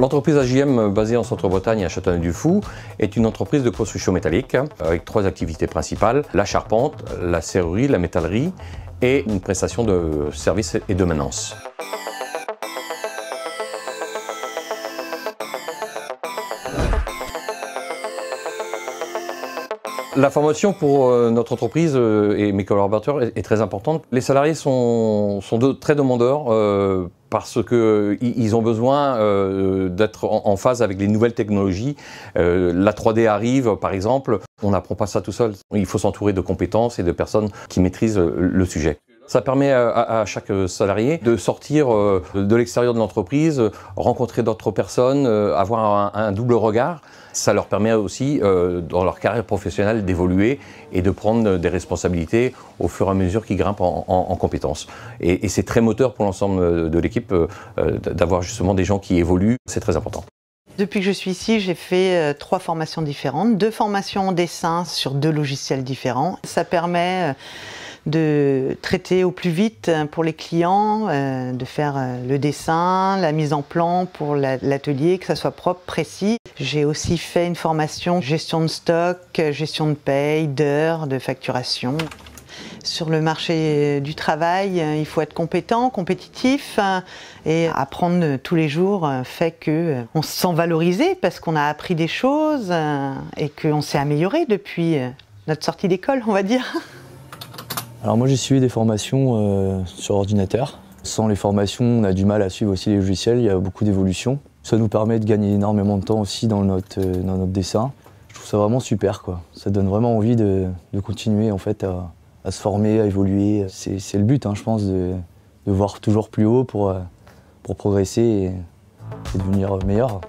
L'entreprise AJM, basée en Centre-Bretagne à Châteauneuf-du-Fou, est une entreprise de construction métallique avec 3 activités principales: la charpente, la serrurerie, la métallerie et une prestation de services et de maintenance. La formation pour notre entreprise et mes collaborateurs est très importante. Les salariés sont très demandeurs parce qu'ils ont besoin d'être en phase avec les nouvelles technologies. La 3D arrive, par exemple. On n'apprend pas ça tout seul. Il faut s'entourer de compétences et de personnes qui maîtrisent le sujet. Ça permet à chaque salarié de sortir de l'extérieur de l'entreprise, rencontrer d'autres personnes, avoir un double regard. Ça leur permet aussi, dans leur carrière professionnelle, d'évoluer et de prendre des responsabilités au fur et à mesure qu'ils grimpent en compétences. Et c'est très moteur pour l'ensemble de l'équipe d'avoir justement des gens qui évoluent. C'est très important. Depuis que je suis ici, j'ai fait 3 formations différentes, 2 formations en dessin sur 2 logiciels différents. Ça permet de traiter au plus vite pour les clients, de faire le dessin, la mise en plan pour l'atelier, que ça soit propre, précis. J'ai aussi fait une formation gestion de stock, gestion de paye, d'heures, de facturation. Sur le marché du travail, il faut être compétent, compétitif et apprendre tous les jours fait qu'on se sent valorisé parce qu'on a appris des choses et qu'on s'est amélioré depuis notre sortie d'école, on va dire. Alors moi j'ai suivi des formations sur ordinateur. Sans les formations, on a du mal à suivre aussi les logiciels, il y a beaucoup d'évolutions. Ça nous permet de gagner énormément de temps aussi dans notre dessin. Je trouve ça vraiment super, quoi. Ça donne vraiment envie de continuer en fait à se former, à évoluer. C'est le but, hein, je pense, de voir toujours plus haut pour progresser et devenir meilleur.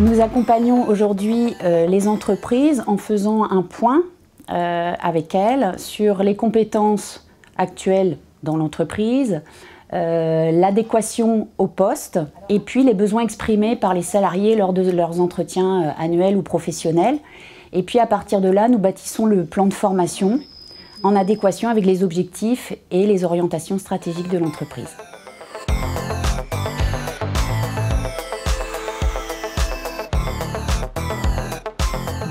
Nous accompagnons aujourd'hui les entreprises en faisant un point avec elles sur les compétences actuelles dans l'entreprise, l'adéquation au poste et puis les besoins exprimés par les salariés lors de leurs entretiens annuels ou professionnels. Et puis à partir de là, nous bâtissons le plan de formation en adéquation avec les objectifs et les orientations stratégiques de l'entreprise.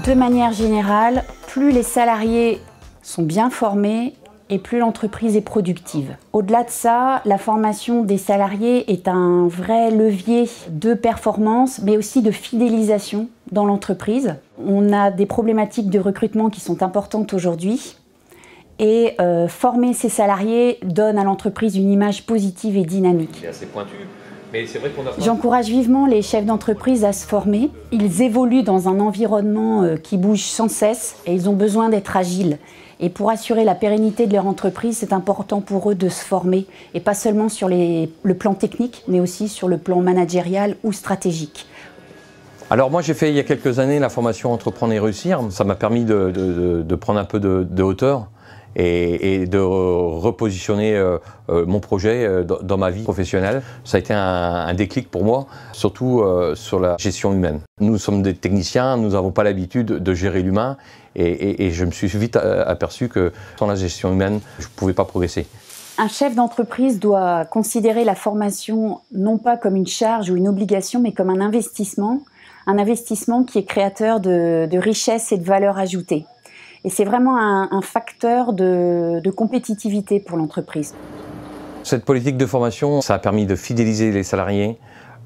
De manière générale, plus les salariés sont bien formés et plus l'entreprise est productive. Au-delà de ça, la formation des salariés est un vrai levier de performance, mais aussi de fidélisation dans l'entreprise. On a des problématiques de recrutement qui sont importantes aujourd'hui et former ces salariés donne à l'entreprise une image positive et dynamique. C'est assez pointu. J'encourage vivement les chefs d'entreprise à se former. Ils évoluent dans un environnement qui bouge sans cesse et ils ont besoin d'être agiles. Et pour assurer la pérennité de leur entreprise, c'est important pour eux de se former, et pas seulement sur le plan technique, mais aussi sur le plan managérial ou stratégique. Alors moi j'ai fait il y a quelques années la formation Entreprendre et réussir. Ça m'a permis de prendre un peu de hauteur et de repositionner mon projet dans ma vie professionnelle. Ça a été un déclic pour moi, surtout sur la gestion humaine. Nous sommes des techniciens, nous n'avons pas l'habitude de gérer l'humain et je me suis vite aperçu que sans la gestion humaine, je ne pouvais pas progresser. Un chef d'entreprise doit considérer la formation non pas comme une charge ou une obligation, mais comme un investissement qui est créateur de richesse et de valeur ajoutée. Et c'est vraiment un facteur de compétitivité pour l'entreprise. Cette politique de formation, ça a permis de fidéliser les salariés,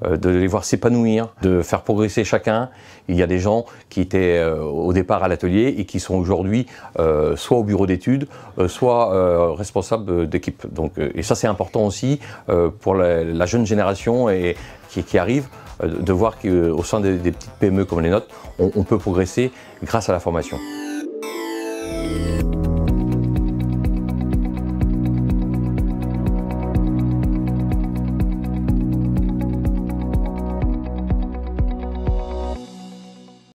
de les voir s'épanouir, de faire progresser chacun. Il y a des gens qui étaient au départ à l'atelier et qui sont aujourd'hui soit au bureau d'études, soit responsables d'équipe. Et ça c'est important aussi pour la jeune génération qui arrive, de voir qu'au sein des petites PME comme les nôtres, on peut progresser grâce à la formation.